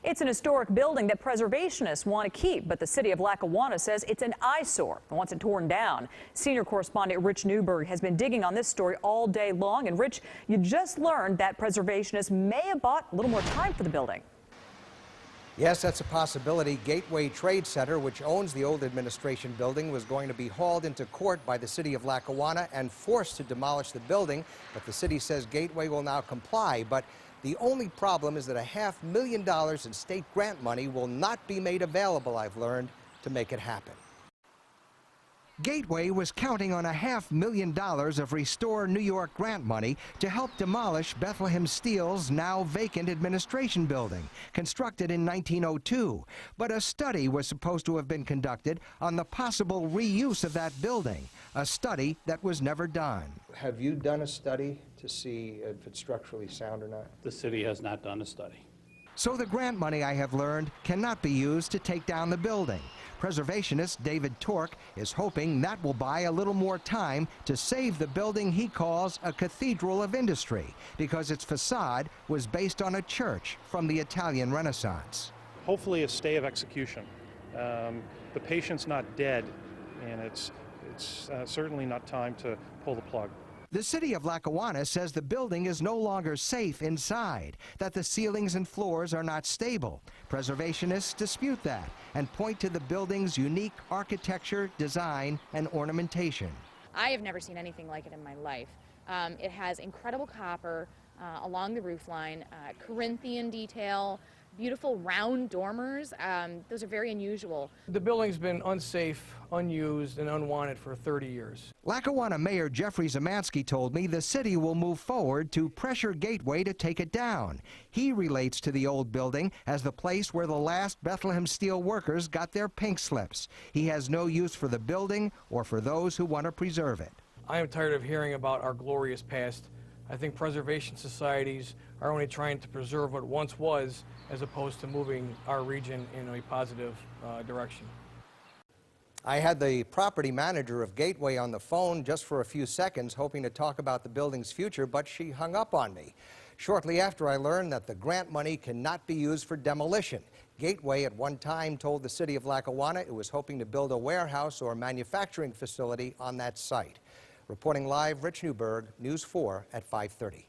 It's an historic building that preservationists want to keep, but the City of Lackawanna says it's an eyesore and wants it torn down. Senior correspondent Rich Newberg has been digging on this story all day long. And Rich, you just learned that preservationists may have bought a little more time for the building. Yes, that's a possibility. Gateway Trade Center, which owns the old administration building, was going to be hauled into court by the City of Lackawanna and forced to demolish the building. But the city says Gateway will now comply. But the only problem is that $500,000 in state grant money will not be made available, I've learned, to make it happen. Gateway was counting on $500,000 of Restore New York grant money to help demolish Bethlehem Steel's now vacant administration building, constructed in 1902. But a study was supposed to have been conducted on the possible reuse of that building, a study that was never done. Have you done a study to see if it's structurally sound or not? The city has not done a study. So the grant money, I have learned, cannot be used to take down the building. Preservationist David Tork is hoping that will buy a little more time to save the building he calls a cathedral of industry, because its facade was based on a church from the Italian Renaissance. Hopefully a stay of execution. The patient's not dead, and it's certainly not time to pull the plug. The City of Lackawanna says the building is no longer safe inside, that the ceilings and floors are not stable. Preservationists dispute that and point to the building's unique architecture, design, and ornamentation. I have never seen anything like it in my life. It has incredible copper along the roofline, Corinthian detail, beautiful round dormers. Those are very unusual. The building's been unsafe, unused, and unwanted for 30 years. Lackawanna Mayor Jeffrey Zemansky told me the city will move forward to pressure Gateway to take it down. He relates to the old building as the place where the last Bethlehem Steel workers got their pink slips. He has no use for the building or for those who want to preserve it. I am tired of hearing about our glorious past. I think preservation societies are only trying to preserve what once was, as opposed to moving our region in a positive direction. I had the property manager of Gateway on the phone just for a few seconds, hoping to talk about the building's future, but she hung up on me. Shortly after, I learned that the grant money cannot be used for demolition. Gateway at one time told the City of Lackawanna it was hoping to build a warehouse or manufacturing facility on that site. Reporting live, Rich Newberg, News 4 at 5:30.